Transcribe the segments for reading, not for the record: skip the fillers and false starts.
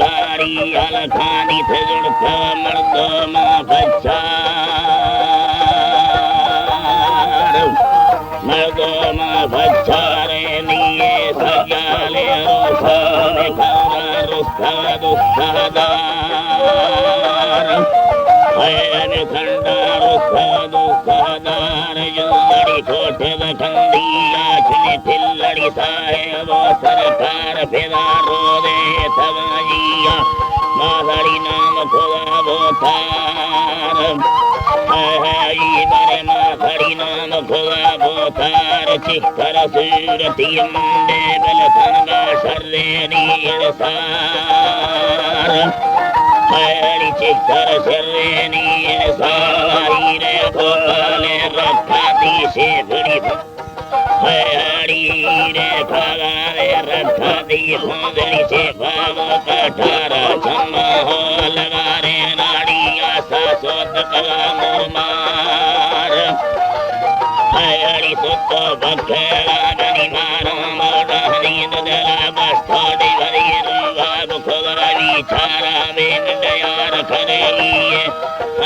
बारी अलखानी थे जुड़ता मर्दो माँ बच्चा मर्दो माँ बच्चा रे लिए सजाले रोसा में खौरा रुस्ता दुस्तादार हैन खंडा रुस्ता दुस्तादार जुलड़ी कोठे दखंडी आँखने थिल्लड़ी साहेब सरकार फिरा रो दे तवाजिया माधड़ी नाम खुदा बोतार बरे माधड़ी नाम खुदा बोतार चिक्कर सूरती मुंडे बलथनगा शर्रे नीर सार हरी चिक्कर शर्रे नीर सारी रे गोपाले रखा दी से बड़ी हरी रे भगारे रखा दी भोंदड़ी से भाव कठारा चम्मा हो लगा रे नाड़ी आशा सोत कला मुरमार हरी सुतो बखेड़ा गनी मारो मोड़ा नींद दला बस्थोड़ी भरी रुवाब खुदा विचारा में दयार करेगी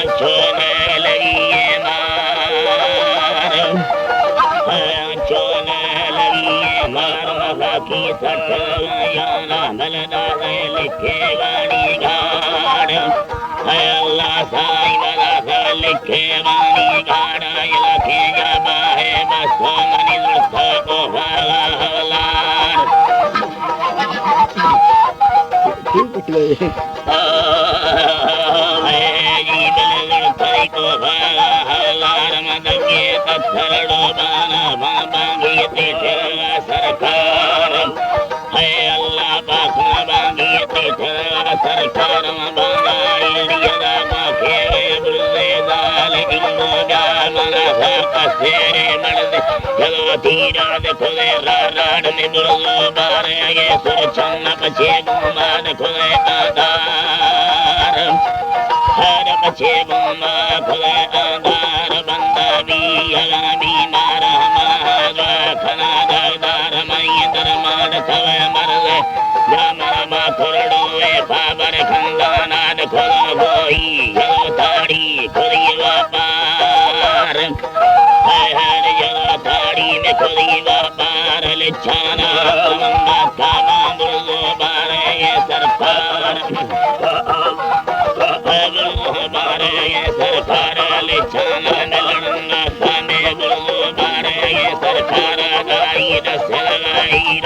अच्छो न लगी मार अच्छो न लगी मार मगा की सटयाना मलदा लिखे गाड़ी गाड़ अल्लाह साई मला से लिखे गाड़ी गाड़ा लखे जाबा है बस मनी दुर्था को भाला हवलार को भाला हवलार मदगे तत्थरड़ो बाना बांगी तेरा सरकार है अल्लाह पाखना बांगी तेरा सरकार बांगा इंडिया का खेरे बुल्ले दाल इंगो जा मना था कसेरे मर्द चलो धीरा देखो दे राड में बुल्लो बारे ये सुर चन्ना पछे गुमा देखो दे आधार हर पछे गुमा खुले आधार बंदा भी अला भी मारा महागा खना दार मई दरमान थवे मर्द जामना मा खुरडोए बाबर खंदाना देखो गोई यलो ताड़ी खुदी व्यापार हर यलो ताड़ी में खुदी व्यापार लिछाना कमंगा कामा बुल्लो बारे ये सरकार बारे ये सरकार लिछाना मिलना खाने बुल्लो बारे ये सरकार गाई दसलाई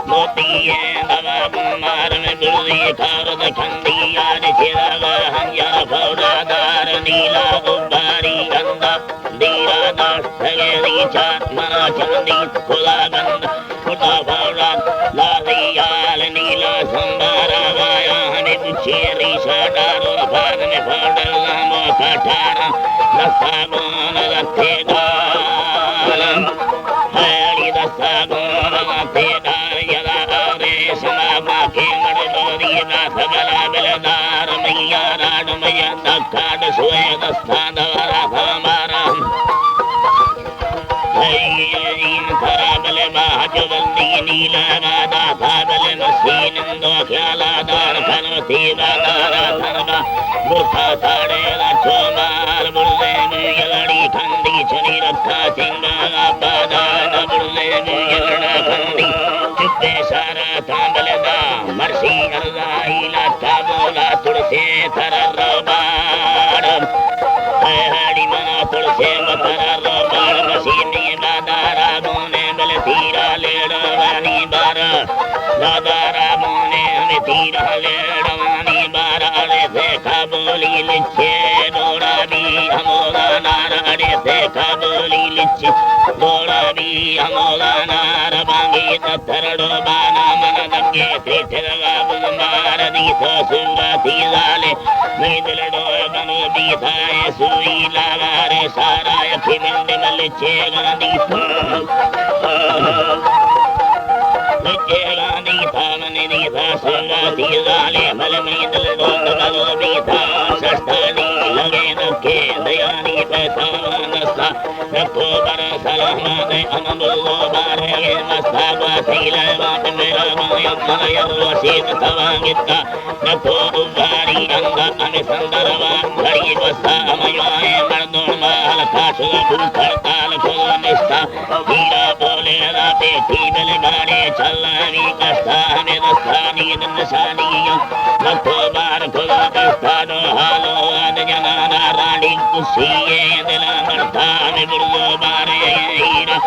मोती है दवा मार में बुल्ली खार दखंडी याद चिरागा हंजा फौरादार नीला गुब्बारी गंदा दीरा दास सगे रीचा मना चंदी खुला गंद खुदा फौरा लालियाल नीला संबारा गाया हमें पूछे रीशा डारो भाग में फौडल नामो कठारा दसागोन लथे गालम हरी दसागोन लथे गाल यदा आरे समामा के मड़लोरी नाथ गला बिलदार मैया राड मैया दखाड सोए दस्तान वाला भामारा नीला राधा भागल मसीन दो ख्याला दार खनवती बादारा धनबा बुरखा साड़े लाचो मार बुल्ले मुयलड़ी खंदी छनी रखा सिंगा बादार बुल्ले मुयलड़ा खंदी चुप्पे सारा थांबले दा मरसी अल्लाही लाता बोला तुड़से थर रोबार हरी मना तुड़से मथर रोबार मसीनी बादारा बोने बल धीरा लेड़ा वानी बारा दादारा बोने हमें धीरा लेड़ा वानी बारा रे देखा बोली लिच्छे डोरा भी हमोगा नारा रे देखा बोली लिच्छे डोरा भी हमोगा नारा बांगी तत्थरड़ो बाना मन दगे त्रिठरगा बुलमार दी तो सूरा थी लाले मैं दिलडो गनो भी थाए सुई लागा रे सारा यखी मिंड मलिच्छे गांधी था लिच्छे गांधी था मने दी था सूरा थी लाले मल मैं दिलडो गनो भी था सस्ता दी लगे न के दयानी पैसा रखो बर सलामत अमबुल्लो बारे मस्ता बातीले बात मेरा माया माया वसीत तवांगिता रखो उबारी अंगा अमे संदरवा घड़ी बसा मयाए मर्दों माल काशुल भूखर ताल खुल निष्ठा हीरा बोले रा बेटी बल गाड़े चलवी कस्ता हमें दस्तानी नशानिया रखो बार खुल कस्तानो हालो अद जनाना रानी कुशिये दिला मरता में बुल्लो बारे हीरा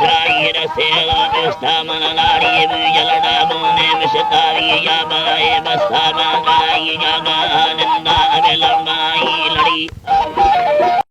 राईर सेलो कस्ता मन लाड़ी जलड़ा बोने मिशतारी या बाए बस्ता मांगाई जागा नंदा अबे लड़ाई लड़ी